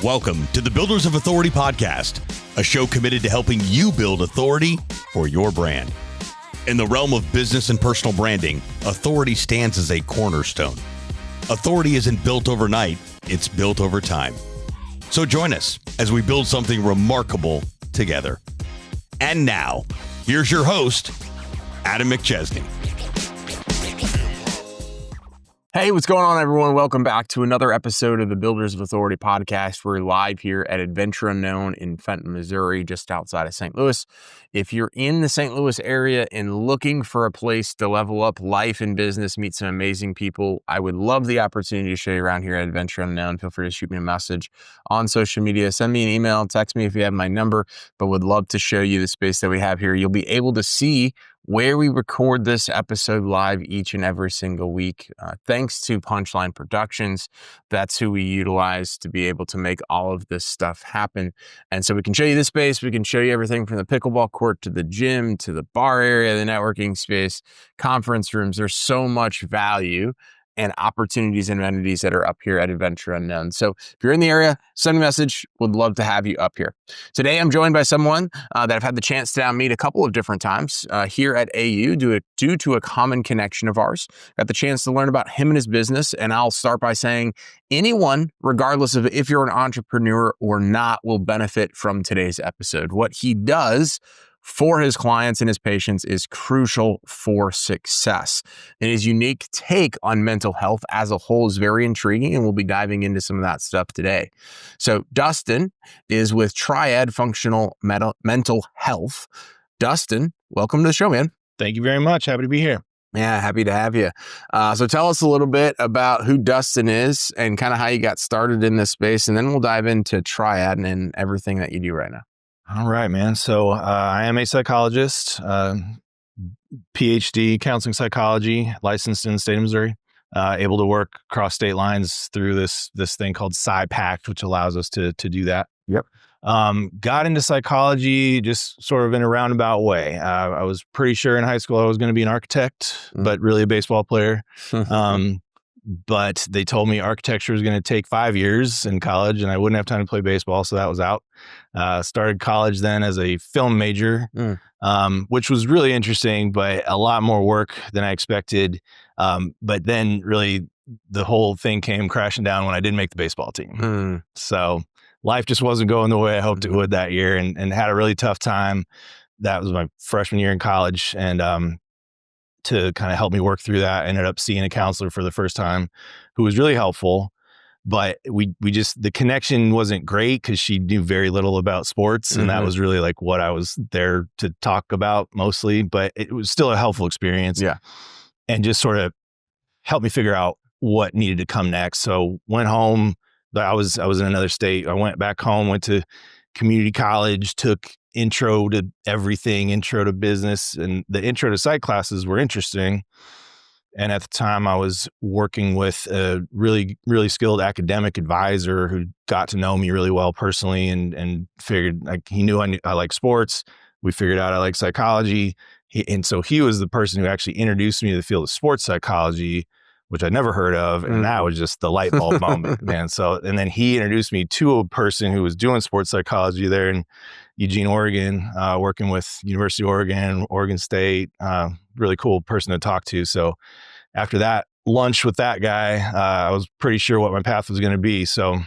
Welcome to the Builders of Authority podcast, a show committed to helping you build authority for your brand. In the realm of business and personal branding, authority stands as a cornerstone. Authority isn't built overnight, it's built over time. So join us as we build something remarkable together. And now, here's your host, Adam McChesney. Hey, what's going on, everyone? Welcome back to another episode of the Builders of Authority podcast. We're live here at Adventure Unknown in Fenton, Missouri, just outside of St. Louis. If you're in the St. Louis area and looking for a place to level up life and business, meet some amazing people, I would love the opportunity to show you around here at Adventure Unknown. Feel free to shoot me a message on social media. Send me an email, text me if you have my number, but would love to show you the space that we have here. You'll be able to see where we record this episode live each and every single week. Thanks to Punchline Productions. That's who we utilize to be able to make all of this stuff happen. And so we can show you this space. We can show you everything from the pickleball court to the gym, to the bar area, the networking space, conference rooms. There's so much value and opportunities and amenities that are up here at Adventure Unknown. So if you're in the area, send me a message. Would love to have you up here. Today, I'm joined by someone that I've had the chance to now meet a couple of different times here at AU due to a common connection of ours. Got the chance to learn about him and his business, and I'll start by saying anyone, regardless of if you're an entrepreneur or not, will benefit from today's episode. What he does for his clients and his patients is crucial for success. And his unique take on mental health as a whole is very intriguing, and we'll be diving into some of that stuff today. So Dustin is with Triad Functional Mental Health. Dustin, welcome to the show, man. Thank you very much. Happy to be here. Yeah, happy to have you. So tell us a little bit about who Dustin is and kind of how you got started in this space, and then we'll dive into Triad and everything that you do right now. All right, man. So I am a psychologist, PhD, counseling psychology, licensed in the state of Missouri, able to work across state lines through this thing called unpack, which allows us to do that. Yep. Got into psychology just sort of in a roundabout way. I was pretty sure in high school I was going to be an architect, but really a baseball player. But they told me architecture was going to take 5 years in college and I wouldn't have time to play baseball. So that was out. Started college then as a film major, which was really interesting, but a lot more work than I expected. But then really the whole thing came crashing down when I didn't make the baseball team. So life just wasn't going the way I hoped it would that year, and had a really tough time. That was my freshman year in college. And, to kind of help me work through that, I ended up seeing a counselor for the first time who was really helpful, but we just, the connection wasn't great because she knew very little about sports. And that was really like what I was there to talk about mostly, but it was still a helpful experience. Yeah. And just sort of helped me figure out what needed to come next. So went home. I was in another state. I went back home, went to community college, took intro to everything, intro to business, and the intro to psych classes were interesting. And at the time I was working with a really, really skilled academic advisor who got to know me really well personally and figured like he knew I like sports. We figured out I like psychology. And so he was the person who actually introduced me to the field of sports psychology, which I'd never heard of. And that was just the light bulb moment, man. So, and then he introduced me to a person who was doing sports psychology there in Eugene, Oregon, working with University of Oregon, Oregon State, really cool person to talk to. So after that lunch with that guy, I was pretty sure what my path was going to be. So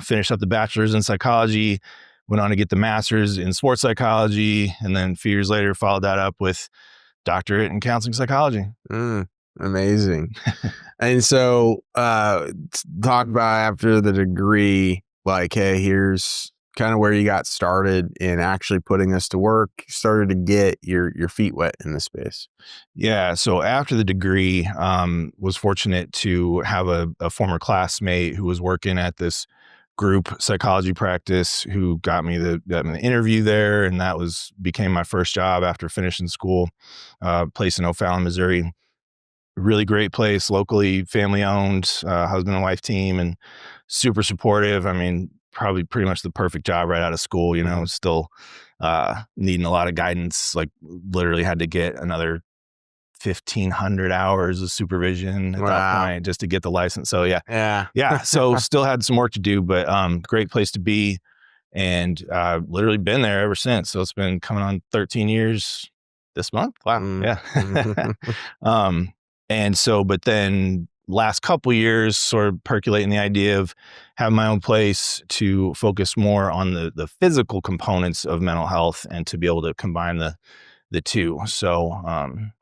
finished up the bachelor's in psychology, went on to get the master's in sports psychology. And then a few years later, followed that up with doctorate in counseling psychology. Amazing. And so talk about after the degree, like, hey, here's kind of where you got started in actually putting this to work, started to get your feet wet in the space. Yeah. So after the degree, was fortunate to have a former classmate who was working at this group psychology practice who got me the interview there. And that became my first job after finishing school, place in O'Fallon, Missouri. Really great place, locally family owned, husband and wife team, and super supportive. I mean, probably pretty much the perfect job right out of school, still needing a lot of guidance, like literally had to get another 1,500 hours of supervision at that point just to get the license. So yeah. So still had some work to do, but great place to be, and literally been there ever since. So it's been coming on 13 years this month. Wow. Yeah. And so, but then last couple years, sort of percolating the idea of having my own place to focus more on the physical components of mental health and to be able to combine the two. So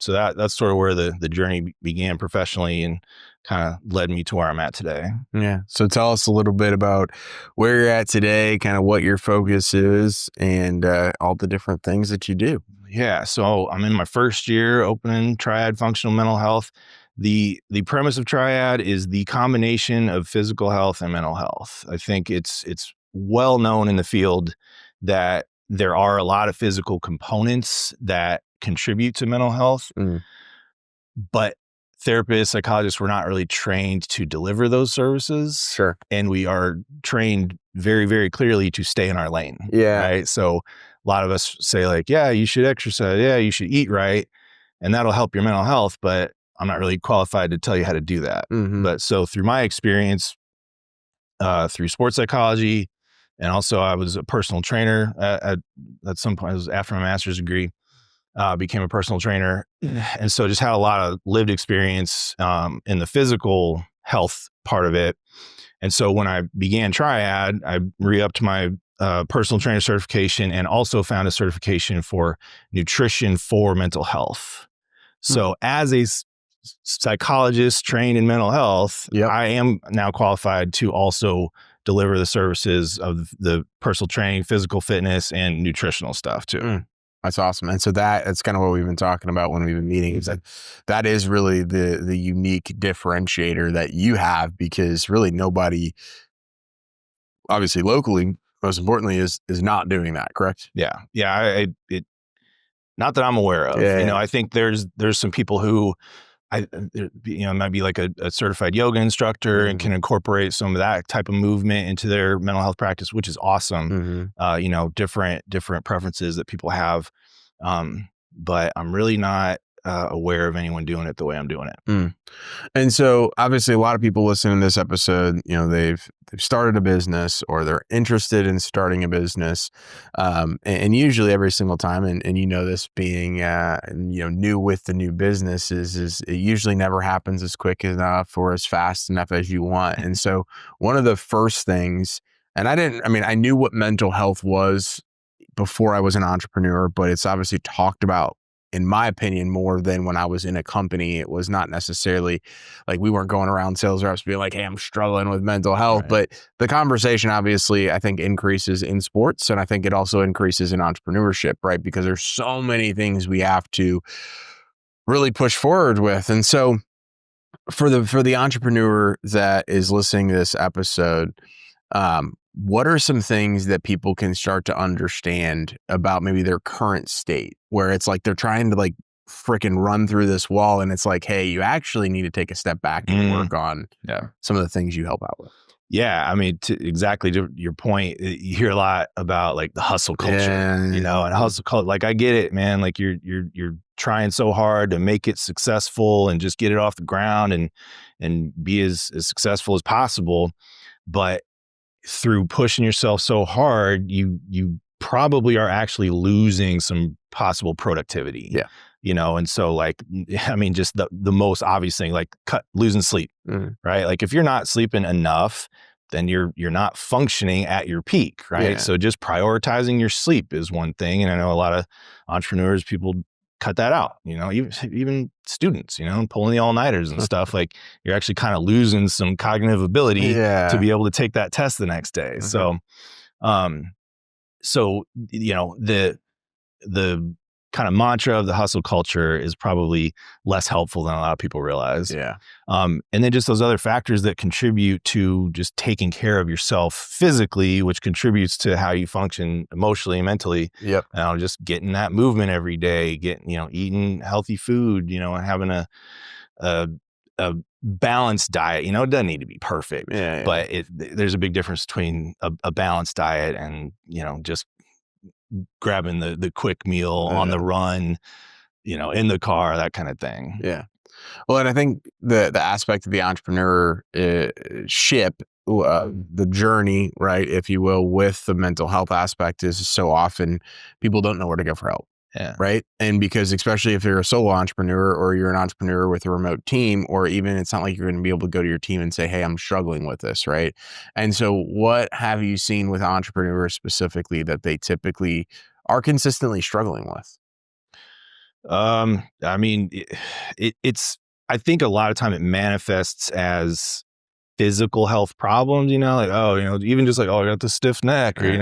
that's sort of where the journey began professionally and kind of led me to where I'm at today. Yeah. So tell us a little bit about where you're at today, kind of what your focus is, and all the different things that you do. Yeah. So I'm in my first year opening Triad Functional Mental Health. The premise of Triad is the combination of physical health and mental health. I think it's well known in the field that there are a lot of physical components that contribute to mental health, but therapists, psychologists, we're not really trained to deliver those services. Sure. And we are trained very, very clearly to stay in our lane. Yeah. Right. So a lot of us say like, yeah, you should exercise. Yeah, you should eat right. And that'll help your mental health. But I'm not really qualified to tell you how to do that. But so through my experience, through sports psychology, and also I was a personal trainer at some point. It was after my master's degree, became a personal trainer. And so just had a lot of lived experience in the physical health part of it. And so when I began Triad, I re-upped my personal trainer certification and also found a certification for nutrition for mental health. So as a psychologist trained in mental health, I am now qualified to also deliver the services of the personal training, physical fitness, and nutritional stuff too. That's awesome. And so that's kind of what we've been talking about when we've been meeting, is that is really the unique differentiator that you have, because really nobody, obviously locally, most importantly, is not doing that, correct? Yeah. It not that I'm aware of. I think there's some people who might be like a certified yoga instructor and can incorporate some of that type of movement into their mental health practice, which is awesome. Different preferences that people have. But I'm really not aware of anyone doing it the way I'm doing it. And so obviously a lot of people listening to this episode, they've started a business or they're interested in starting a business. And usually every single time, and this being, new with the new business is it usually never happens as quick enough or as fast enough as you want. And so one of the first things, and I knew what mental health was before I was an entrepreneur, but it's obviously talked about, in my opinion, more than when I was in a company. It was not necessarily like we weren't going around sales reps being like, hey, I'm struggling with mental health. Right. But the conversation obviously, I think, increases in sports, and I think it also increases in entrepreneurship, right? Because there's so many things we have to really push forward with. And so for the entrepreneur that is listening to this episode, what are some things that people can start to understand about maybe their current state, where it's like they're trying to like freaking run through this wall, and it's like, hey, you actually need to take a step back and work on some of the things you help out with? Yeah, I mean, exactly to your point, you hear a lot about like the hustle culture, and hustle culture. Like, I get it, man. Like you're trying so hard to make it successful and just get it off the ground and be as successful as possible, but through pushing yourself so hard, you probably are actually losing some possible productivity. Yeah. And so like, I mean, just the most obvious thing, like losing sleep, right? Like if you're not sleeping enough, then you're not functioning at your peak, right? Yeah. So just prioritizing your sleep is one thing. And I know a lot of entrepreneurs, people cut that out, even students, pulling the all-nighters and stuff. Like you're actually kind of losing some cognitive ability to be able to take that test the next day. So, the kind of mantra of the hustle culture is probably less helpful than a lot of people realize. Yeah. And then just those other factors that contribute to just taking care of yourself physically, which contributes to how you function emotionally and mentally. Yep. Just getting that movement every day, eating healthy food, having a balanced diet. It doesn't need to be perfect, but there's a big difference between a balanced diet and, just grabbing the quick meal on the run. in the car, that kind of thing. Yeah. Well, and I think the aspect of the entrepreneur ship, the journey, right, if you will, with the mental health aspect is so often people don't know where to go for help. Yeah. Right. And because especially if you're a solo entrepreneur or you're an entrepreneur with a remote team, or even it's not like you're going to be able to go to your team and say, hey, I'm struggling with this. Right. And so what have you seen with entrepreneurs specifically that they typically are consistently struggling with? I mean, it's, I think a lot of time it manifests as physical health problems, like, even just like, I got the stiff neck or,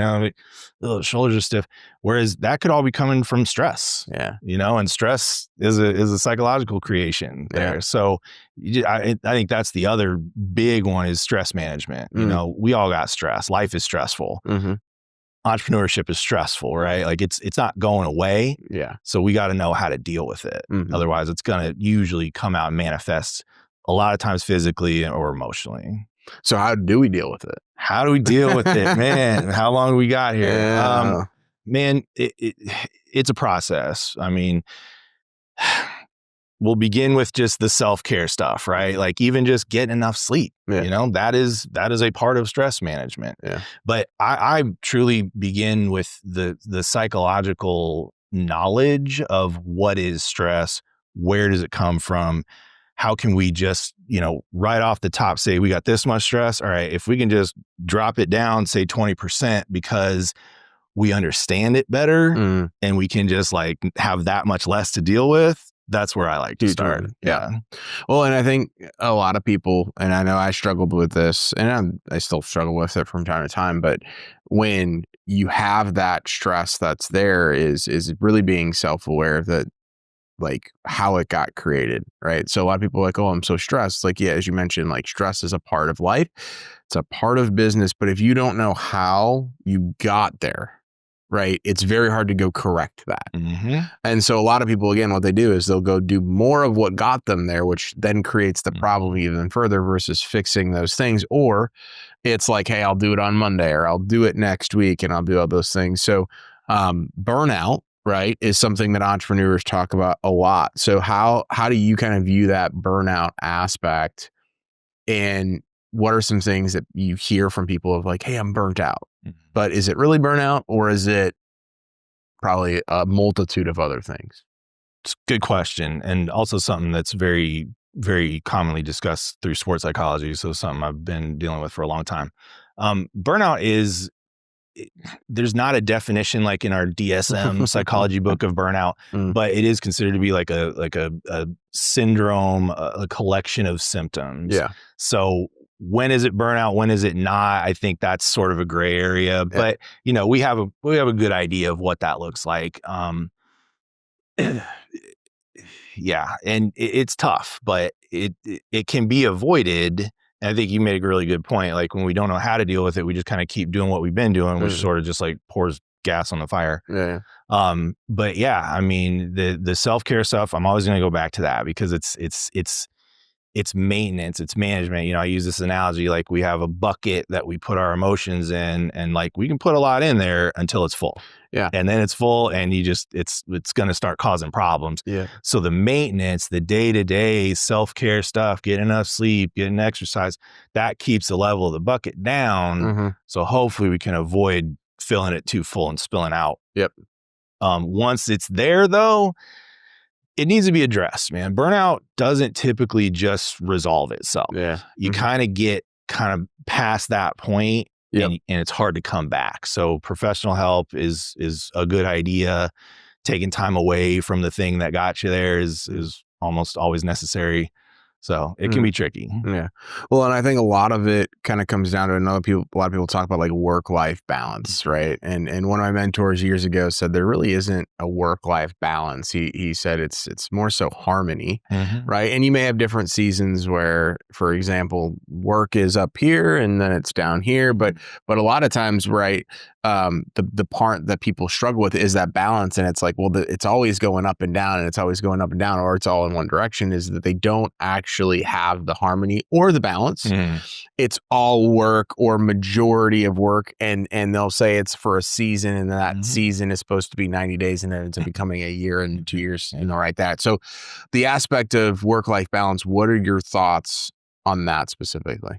like, shoulders are stiff. Whereas that could all be coming from stress. Yeah. And stress is a psychological creation there. Yeah. So I think that's the other big one is stress management. We all got stress. Life is stressful. Mm-hmm. Entrepreneurship is stressful, right? Like it's not going away. Yeah. So we got to know how to deal with it. Mm-hmm. Otherwise it's going to usually come out and manifest a lot of times physically or emotionally. So how do we deal with it? How do we deal with it, man? How long do we got here? Yeah. Man, it's a process. I mean, we'll begin with just the self-care stuff, right? Like even just getting enough sleep, that is a part of stress management. Yeah. But I truly begin with the psychological knowledge of what is stress, where does it come from? How can we just, right off the top say we got this much stress? All right, if we can just drop it down, say 20%, because we understand it better and we can just like have that much less to deal with, that's where I like to start. Yeah. Well, and I think a lot of people, and I know I struggled with this and I still struggle with it from time to time, but when you have that stress that's there is really being self-aware that like how it got created, right? So a lot of people are like, oh, I'm so stressed. Like, yeah, as you mentioned, like stress is a part of life. It's a part of business. But if you don't know how you got there, right, it's very hard to go correct that. Mm-hmm. And so a lot of people, again, what they do is they'll go do more of what got them there, which then creates the problem even further versus fixing those things. Or it's like, hey, I'll do it on Monday or I'll do it next week and I'll do all those things. So burnout, right, is something that entrepreneurs talk about a lot. So how do you kind of view that burnout aspect? And what are some things that you hear from people of like, hey, I'm burnt out, but is it really burnout or is it probably a multitude of other things? It's a good question. And also something that's very, very commonly discussed through sports psychology. So something I've been dealing with for a long time. Burnout is, there's not a definition like in our DSM psychology book of burnout, but it is considered to be like a syndrome, a collection of symptoms. Yeah. So when is it burnout? When is it not? I think that's sort of a gray area, but we have a good idea of what that looks like. Yeah. And it's tough, but it can be avoided. And I think you made a really good point. Like when we don't know how to deal with it, we just kind of keep doing what we've been doing, which sort of just like pours gas on the fire. Yeah. But yeah, I mean, the self-care stuff, I'm always going to go back to that because it's maintenance, it's management. I use this analogy, like we have a bucket that we put our emotions in and like we can put a lot in there until it's full. Yeah. And then it's full and it's going to start causing problems. Yeah. So the maintenance, the day-to-day self-care stuff, getting enough sleep, getting exercise, that keeps the level of the bucket down. Mm-hmm. So hopefully we can avoid filling it too full and spilling out. Yep. Once it's there though, it needs to be addressed, man. Burnout doesn't typically just resolve itself. Yeah. You kind of get past that point and it's hard to come back. So professional help is a good idea. Taking time away from the thing that got you there is almost always necessary. So it can be tricky. Yeah. Well, and I think a lot of it kind of comes down to a lot of people talk about like work-life balance, right? And one of my mentors years ago said there really isn't a work-life balance. He said it's more so harmony, right? And you may have different seasons where, for example, work is up here and then it's down here, but a lot of times, right, the part that people struggle with is that balance. And it's like, well, it's always going up and down and it's always going up and down, or it's all in one direction, is that they don't actually actually have the harmony or the balance. It's all work or majority of work, and they'll say it's for a season, and that season is supposed to be 90 days, and then it's becoming a year and 2 years, right? That. So the aspect of work-life balance, what are your thoughts on that specifically?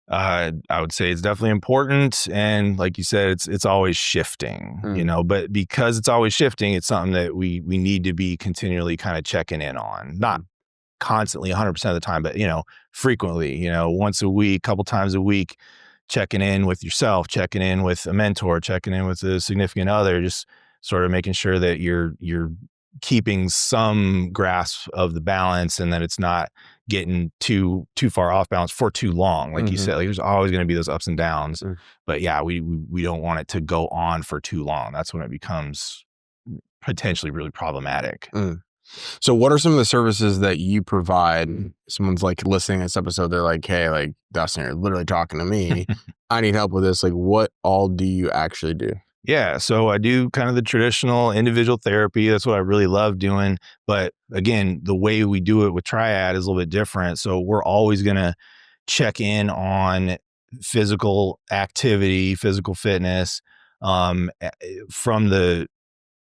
I would say it's definitely important. And like you said, it's always shifting, but because it's always shifting, it's something that we need to be continually kind of checking in on, not constantly 100% of the time, but, frequently, once a week, couple times a week, checking in with yourself, checking in with a mentor, checking in with a significant other, just sort of making sure that you're keeping some grasp of the balance and that it's not getting too far off balance for too long. Like you said, like, there's always going to be those ups and downs, but yeah, we don't want it to go on for too long. That's when it becomes potentially really problematic. So what are some of the services that you provide? Someone's like listening to this episode, they're like, hey, like, Dustin, you're literally talking to me. I need help with this. Like, what all do you actually do? Yeah. So I do kind of the traditional individual therapy. That's what I really love doing. But again, the way we do it with Triad is a little bit different. So we're always going to check in on physical activity, physical fitness, from the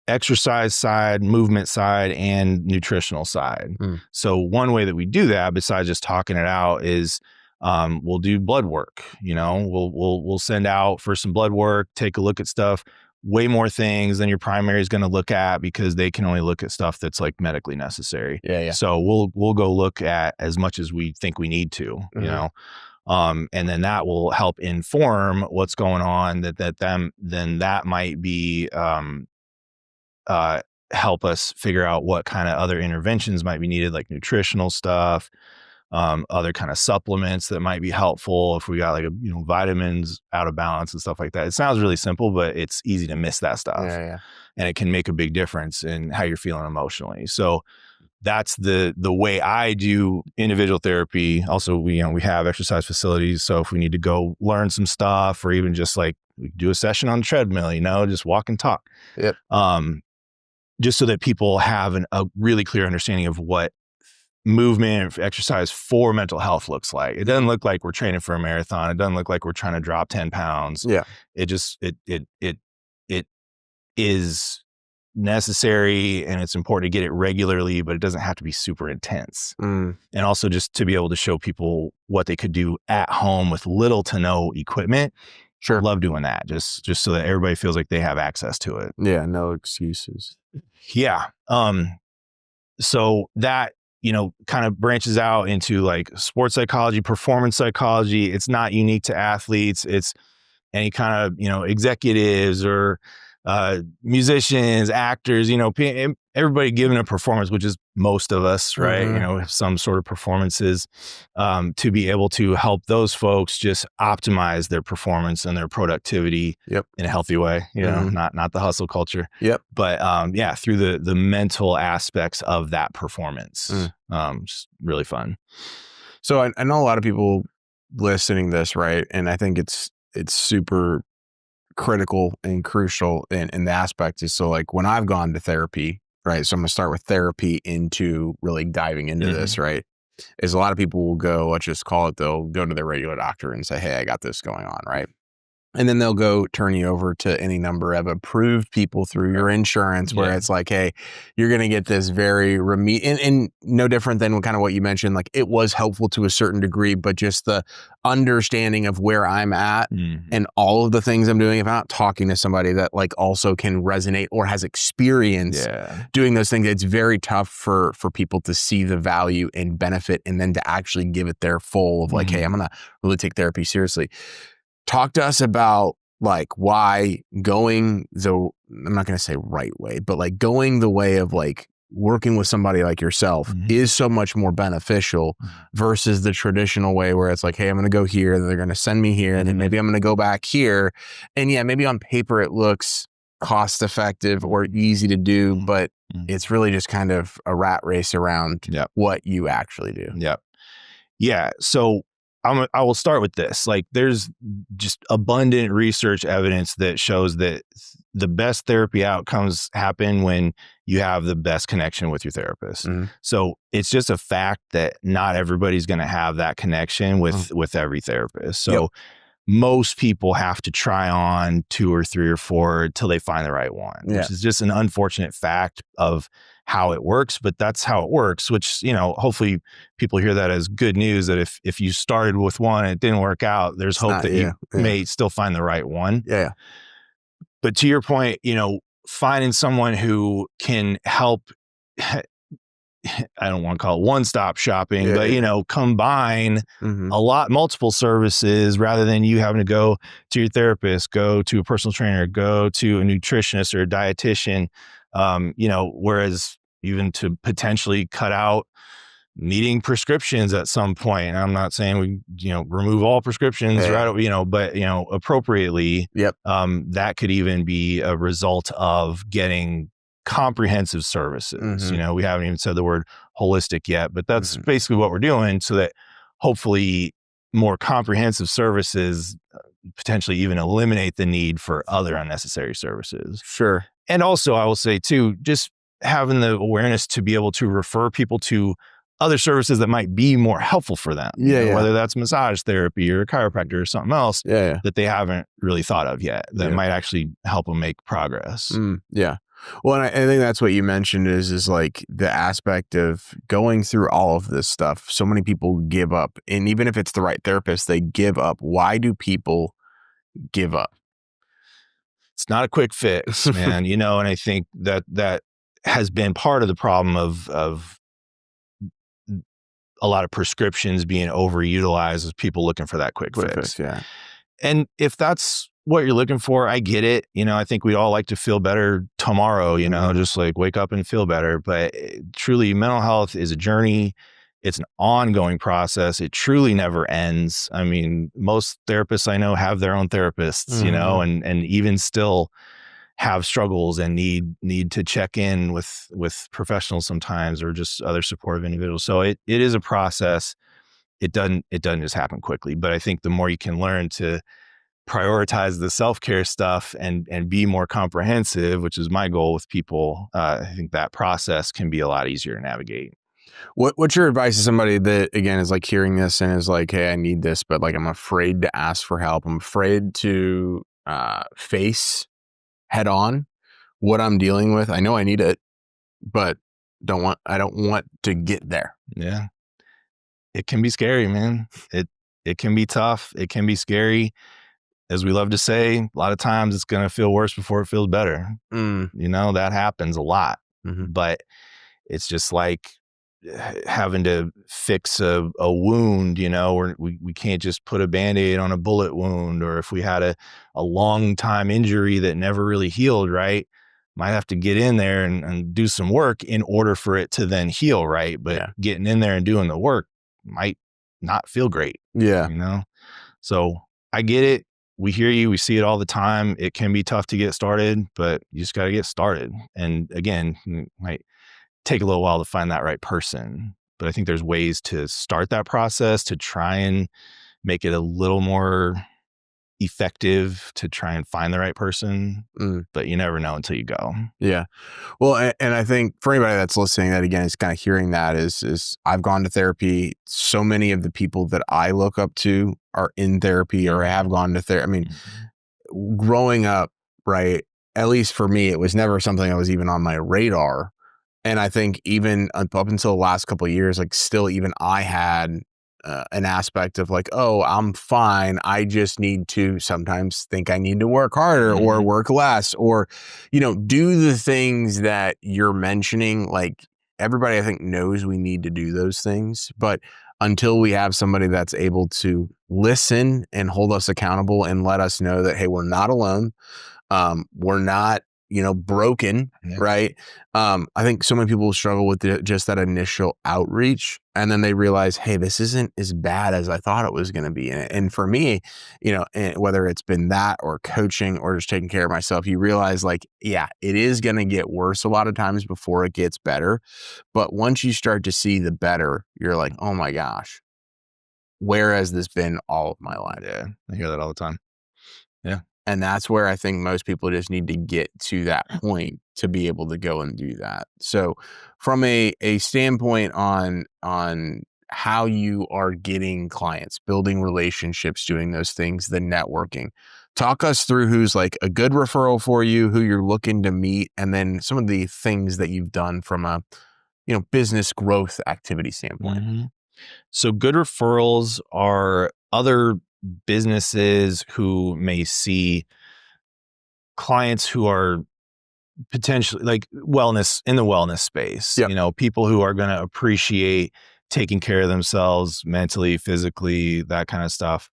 exercise side, movement side, and nutritional side. So one way that we do that, besides just talking it out, is we'll do blood work. We'll send out for some blood work, take a look at stuff, way more things than your primary is going to look at, because they can only look at stuff that's like medically necessary. Yeah. So we'll go look at as much as we think we need to, and then that will help inform what's going on. Then that might be help us figure out what kind of other interventions might be needed, like nutritional stuff, other kind of supplements that might be helpful if we got like vitamins out of balance and stuff like that. It sounds really simple, but it's easy to miss that stuff. And it can make a big difference in how you're feeling emotionally. So that's the way I do individual therapy. Also, we have exercise facilities. So if we need to go learn some stuff, or even just like we do a session on the treadmill, just walk and talk. Just so that people have a really clear understanding of what movement, exercise for mental health looks like. It doesn't look like we're training for a marathon. It doesn't look like we're trying to drop 10 pounds. It just, it is necessary, and it's important to get it regularly, but it doesn't have to be super intense. And also just to be able to show people what they could do at home with little to no equipment. Sure. Love doing that, just so that everybody feels like they have access to it. Yeah, no excuses. Yeah. So that, kind of branches out into like sports psychology, performance psychology. It's not unique to athletes. It's any kind of, executives or musicians, actors, everybody giving a performance, which is most of us, right? Some sort of performances, to be able to help those folks just optimize their performance and their productivity in a healthy way, not the hustle culture. But through the mental aspects of that performance. Just really fun. So I know a lot of people listening to this, right? And I think it's super critical and crucial in the aspect is, so like when I've gone to therapy, right? So I'm going to start with therapy into really diving into this, right? Is a lot of people will go, let's just call it, they'll go to their regular doctor and say, hey, I got this going on, right? And then they'll go turn you over to any number of approved people through your insurance, where it's like, hey, you're going to get this very and no different than kind of what you mentioned. Like, it was helpful to a certain degree, but just the understanding of where I'm at and all of the things I'm doing, if I'm not talking to somebody that like also can resonate or has experience doing those things, it's very tough for people to see the value and benefit, and then to actually give it their full of like, hey, I'm going to really take therapy seriously. Talk to us about like why going I'm not going to say right way, but like going the way of like working with somebody like yourself is so much more beneficial versus the traditional way where it's like, hey, I'm going to go here, then they're going to send me here, and then maybe I'm going to go back here. And maybe on paper it looks cost effective or easy to do, but it's really just kind of a rat race around what you actually do. Yeah. So I will start with this. Like, there's just abundant research evidence that shows that the best therapy outcomes happen when you have the best connection with your therapist. So it's just a fact that not everybody's going to have that connection with every therapist. So most people have to try on 2 or 3 or 4 till they find the right one, which is just an unfortunate fact of how it works, but that's how it works, which, hopefully people hear that as good news, that if you started with one and it didn't work out, there's hope that you may still find the right one. Yeah. But to your point, finding someone who can help, I don't want to call it one-stop shopping, but, combine multiple services rather than you having to go to your therapist, go to a personal trainer, go to a nutritionist or a dietitian, whereas even to potentially cut out needing prescriptions at some point. And I'm not saying we, remove all prescriptions, right? But, appropriately, that could even be a result of getting comprehensive services. We haven't even said the word holistic yet, but that's basically what we're doing, so that hopefully more comprehensive services potentially even eliminate the need for other unnecessary services. Sure. And also, I will say too, just having the awareness to be able to refer people to other services that might be more helpful for them. Whether that's massage therapy or a chiropractor or something else that they haven't really thought of yet that might actually help them make progress. Well, and I think that's what you mentioned is like the aspect of going through all of this stuff. So many people give up, and even if it's the right therapist, they give up. Why do people give up? It's not a quick fix, man. And I think that has been part of the problem of a lot of prescriptions being overutilized as people looking for that quick fix. And if that's what you're looking for, I get it. I think we'd all like to feel better tomorrow, just like wake up and feel better. But truly, mental health is a journey. It's an ongoing process. It truly never ends. I mean, most therapists I know have their own therapists, and even still have struggles and need to check in with professionals sometimes, or just other supportive individuals. So it is a process. It doesn't just happen quickly, but I think the more you can learn to prioritize the self-care stuff and be more comprehensive, which is my goal with people, I think that process can be a lot easier to navigate. What's your advice to somebody that, again, is like hearing this and is like, hey, I need this, but like, I'm afraid to ask for help. I'm afraid to face head on what I'm dealing with. I know I need it, but I don't want to get there. Yeah. It can be scary, man. It can be tough. It can be scary. As we love to say, a lot of times it's going to feel worse before it feels better. That happens a lot, but it's just like having to fix a wound, or we can't just put a Band-Aid on a bullet wound, or if we had a long time injury that never really healed, right? Might have to get in there and do some work in order for it to then heal, right? But getting in there and doing the work might not feel great. So I get it. We hear you. We see it all the time. It can be tough to get started, but you just got to get started. And again, it might take a little while to find that right person, but I think there's ways to start that process to try and make it a little more effective to try and find the right person, but you never know until you go. Yeah. Well, and I think for anybody that's listening, that again is kind of hearing that is I've gone to therapy. So many of the people that I look up to are in therapy or have gone to therapy. I mean, growing up, right, at least for me, it was never something that was even on my radar. And I think even up until the last couple of years, like still even I had an aspect of like, oh, I'm fine. I just need to sometimes think I need to work harder or work less or, do the things that you're mentioning. Like everybody, I think, knows we need to do those things. But until we have somebody that's able to listen and hold us accountable and let us know that, hey, we're not alone. We're not, broken, right? I think so many people struggle with just that initial outreach, and then they realize, hey, this isn't as bad as I thought it was going to be. And for me, whether it's been that or coaching or just taking care of myself, you realize like, yeah, it is going to get worse a lot of times before it gets better. But once you start to see the better, you're like, oh my gosh, where has this been all of my life? Yeah, I hear that all the time. Yeah. And that's where I think most people just need to get to that point to be able to go and do that. So from a standpoint on how you are getting clients, building relationships, doing those things, the networking, talk us through who's like a good referral for you, who you're looking to meet, and then some of the things that you've done from a, business growth activity standpoint. Mm-hmm. So good referrals are other businesses who may see clients who are potentially like wellness in the wellness space, Yep. People who are going to appreciate taking care of themselves mentally, physically, that kind of stuff.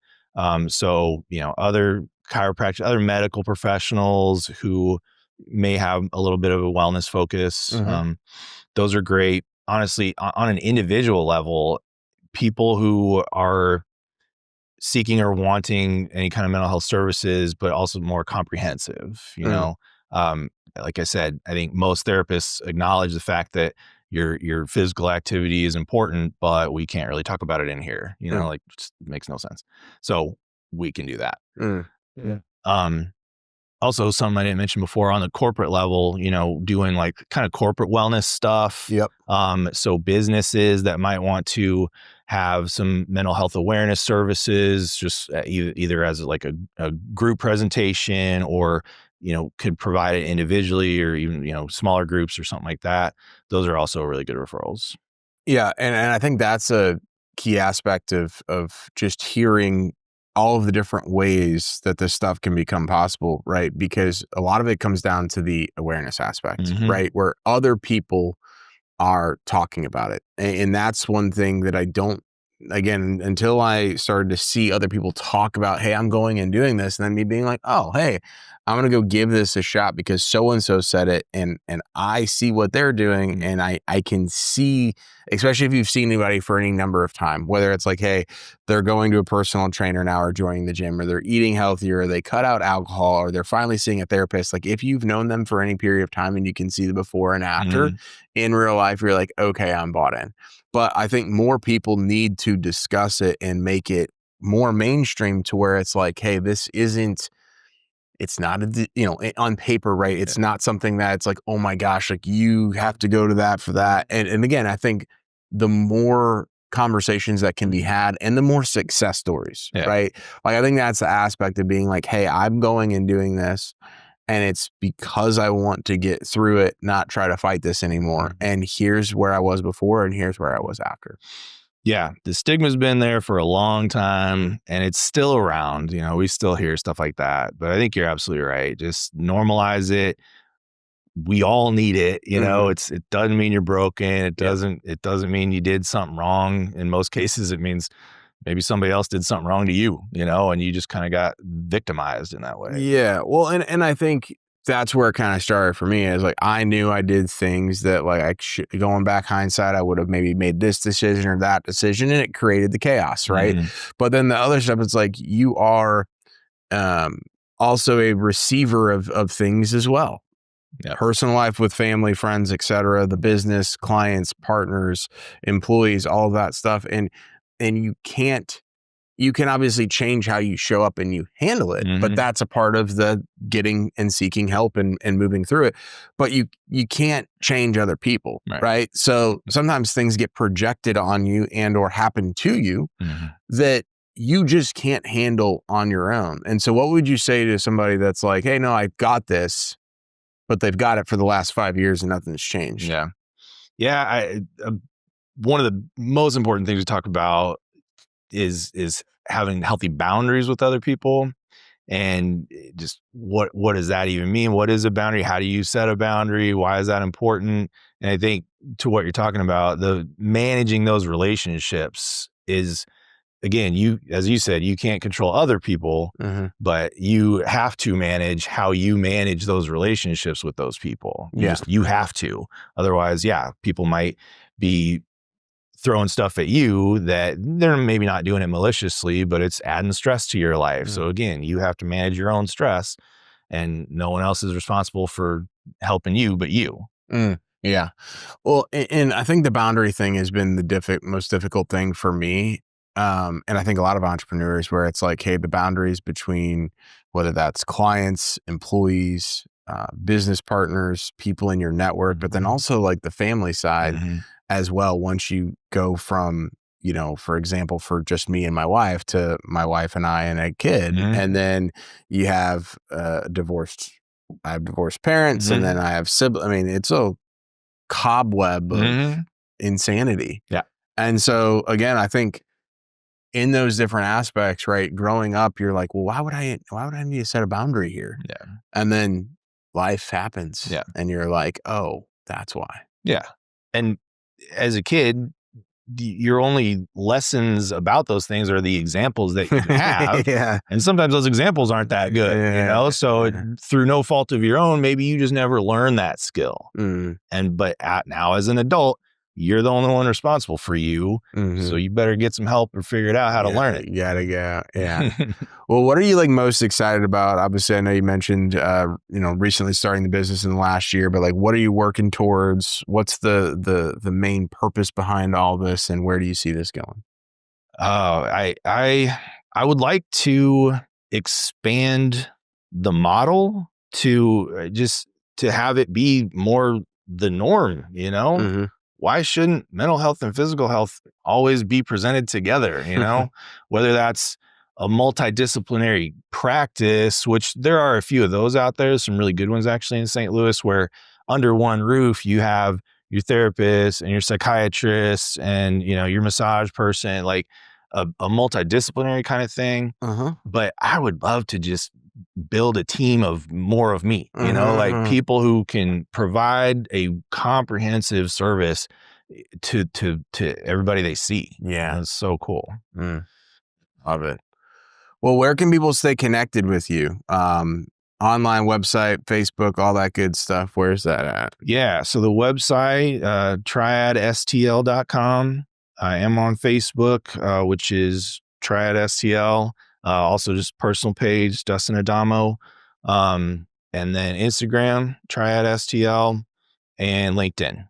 So, other chiropractors, other medical professionals who may have a little bit of a wellness focus. Mm-hmm. Those are great. Honestly, on an individual level, people who are seeking or wanting any kind of mental health services, but also more comprehensive, like I said, I think most therapists acknowledge the fact that your physical activity is important, but we can't really talk about it in here, like it just makes no sense. So we can do that. Yeah. Also, something I didn't mention before on the corporate level, doing like kind of corporate wellness stuff. Yep. So businesses that might want to have some mental health awareness services, just either as like a group presentation or, could provide it individually or even, smaller groups or something like that. Those are also really good referrals. Yeah. And I think that's a key aspect of just hearing all of the different ways that this stuff can become possible, right? Because a lot of it comes down to the awareness aspect, Mm-hmm. right? Where other people are talking about it. And that's one thing that I don't, again, until I started to see other people talk about, hey, I'm going and doing this, and then me being like, oh, hey, I'm going to go give this a shot because so-and-so said it, and I see what they're doing, and I can see, especially if you've seen anybody for any number of time, whether it's like, hey, they're going to a personal trainer now or joining the gym, or they're eating healthier, or they cut out alcohol, or they're finally seeing a therapist. Like if you've known them for any period of time and you can see the before and after in real life, you're like, okay, I'm bought in. But I think more people need to discuss it and make it more mainstream to where it's like, hey, this isn't, it's not on paper, right? It's not something that it's like, oh my gosh, like you have to go to that for that. And again, I think the more conversations that can be had and the more success stories, right? Like I think that's the aspect of being like, hey, I'm going and doing this, and it's because I want to get through it, not try to fight this anymore. And here's where I was before, and here's where I was after. Yeah, the stigma's been there for a long time and it's still around. We still hear stuff like that. But I think you're absolutely right. Just normalize it. We all need it. It doesn't mean you're broken. It doesn't mean you did something wrong. In most cases, it means maybe somebody else did something wrong to you, and you just kind of got victimized in that way. Yeah. Well, and I think that's where it kind of started for me, is like I knew I did things that like going back hindsight, I would have maybe made this decision or that decision, and it created the chaos, right? But then the other stuff, it's like you are also a receiver of things as well. Personal life with family, friends, etc., the business, clients, partners, employees, all of that stuff. And you can obviously change how you show up and you handle it, but that's a part of the getting and seeking help and moving through it. But you can't change other people, right? So sometimes things get projected on you and or happen to you that you just can't handle on your own. And so what would you say to somebody that's like, hey, no, I got this, but they've got it for the last 5 years and nothing's changed? Yeah. One of the most important things to talk about is having healthy boundaries with other people, and just what does that even mean? What is a boundary? How do you set a boundary? Why is that important? And I think to what you're talking about, the managing those relationships is, again, as you said, you can't control other people, but you have to manage how you manage those relationships with those people. You have to. Otherwise, people might be throwing stuff at you that they're maybe not doing it maliciously, but it's adding stress to your life. So again, you have to manage your own stress, and no one else is responsible for helping you but you. Yeah. Well, and I think the boundary thing has been the most difficult thing for me. And I think a lot of entrepreneurs where it's like, hey, the boundaries between whether that's clients, employees, business partners, people in your network, but then also like the family side as well. Once you go from, you know, for example, for just me and my wife to my wife and I and a kid, and then you have I have divorced parents, and then I have siblings. I mean, it's a cobweb of insanity. Yeah. And so again, I think in those different aspects, right? Growing up, you're like, well, why would I need to set a boundary here? Yeah. And then life happens. Yeah. And you're like, oh, that's why. Yeah. And as a kid, your only lessons about those things are the examples that you have. Yeah. And sometimes those examples aren't that good, you know? So through no fault of your own, maybe you just never learned that skill. But now as an adult, you're the only one responsible for you. So you better get some help or figure it out how to learn it. You gotta go. Yeah. Well, what are you like most excited about? Obviously, I know you mentioned, you know, recently starting the business in the last year, but like, what are you working towards? What's the main purpose behind all this, and where do you see this going? I would like to expand the model to just to have it be more the norm, you know? Why shouldn't mental health and physical health always be presented together, you know? Whether that's a multidisciplinary practice, which there are a few of those out there, some really good ones actually in St. Louis, where under one roof you have your therapist and your psychiatrist and, you know, your massage person, like a multidisciplinary kind of thing. But I would love to just build a team of more of me, you know, like people who can provide a comprehensive service to everybody they see. Yeah. That's so cool. Love it. Well, where can people stay connected with you? Online, website, Facebook, all that good stuff. Where's that at? Yeah. So the website, triadstl.com. I am on Facebook, which is Triad STL. Also just personal page, Dustin Adamo. And then Instagram, Triad STL, and LinkedIn.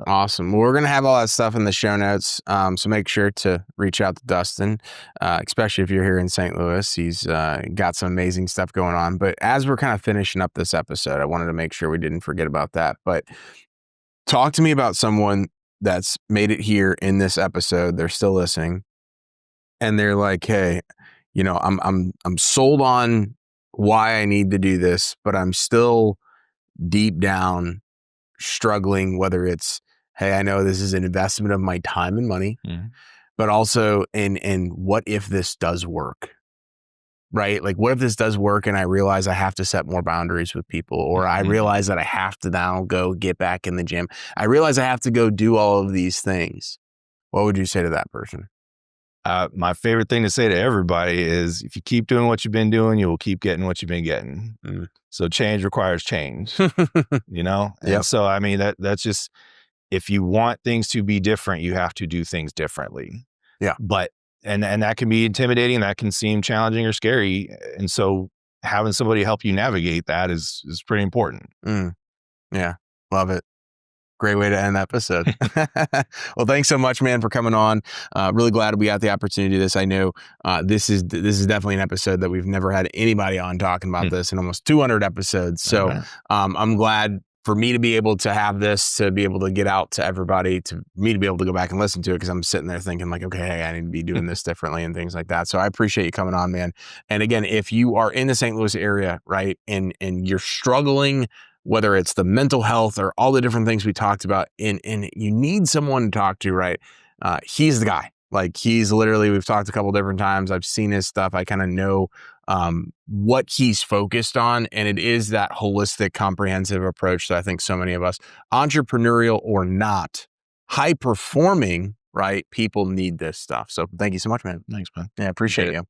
Awesome. Well, we're going to have all that stuff in the show notes. So make sure to reach out to Dustin, especially if you're here in St. Louis. He's got some amazing stuff going on. But as we're kind of finishing up this episode, I wanted to make sure we didn't forget about that. But talk to me about someone that's made it here in this episode. They're still listening. And they're like, hey, you know, I'm sold on why I need to do this, but I'm still deep down struggling, whether it's, hey, I know this is an investment of my time and money, but also in what if this does work, right? Like, what if this does work and I realize I have to set more boundaries with people, or I realize that I have to now go get back in the gym. I realize I have to go do all of these things. What would you say to that person? My favorite thing to say to everybody is, if you keep doing what you've been doing, you will keep getting what you've been getting. So change requires change, you know? And so, I mean, that's just, if you want things to be different, you have to do things differently. Yeah. But, and that can be intimidating. That can seem challenging or scary. And so having somebody help you navigate that is pretty important. Yeah. Love it. Great way to end the episode. Well, thanks so much, man, for coming on. Really glad we got the opportunity to do this. I know this is definitely an episode that we've never had anybody on talking about this in almost 200 episodes. So I'm glad for me to be able to have this, to be able to get out to everybody, to me to be able to go back and listen to it, because I'm sitting there thinking like, okay, hey, I need to be doing this differently and things like that. So I appreciate you coming on, man. And again, if you are in the St. Louis area, right, and you're struggling, whether it's the mental health or all the different things we talked about, and you need someone to talk to, right? He's the guy. Like, he's literally, we've talked a couple different times. I've seen his stuff. I kind of know what he's focused on. And it is that holistic, comprehensive approach that I think so many of us, entrepreneurial or not, high performing, right, people need this stuff. So thank you so much, man. Thanks, man. Yeah, appreciate you.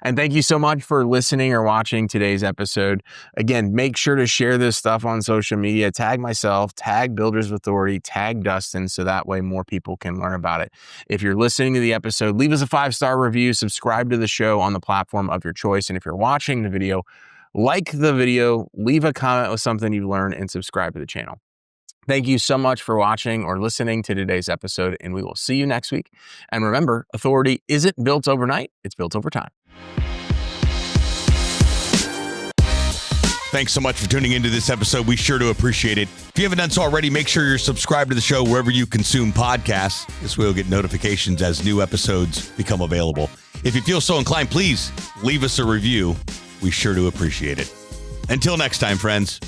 And thank you so much for listening or watching today's episode. Again, make sure to share this stuff on social media. Tag myself, tag Builders of Authority, tag Dustin, so that way more people can learn about it. If you're listening to the episode, leave us a 5-star review, subscribe to the show on the platform of your choice. And if you're watching the video, like the video, leave a comment with something you've learned, and subscribe to the channel. Thank you so much for watching or listening to today's episode, and we will see you next week. And remember, authority isn't built overnight, it's built over time. Thanks so much for tuning into this episode. We sure do appreciate it. If you haven't done so already, make sure you're subscribed to the show wherever you consume podcasts. This way you'll get notifications as new episodes become available. If you feel so inclined, please leave us a review. We sure do appreciate it. Until next time, friends.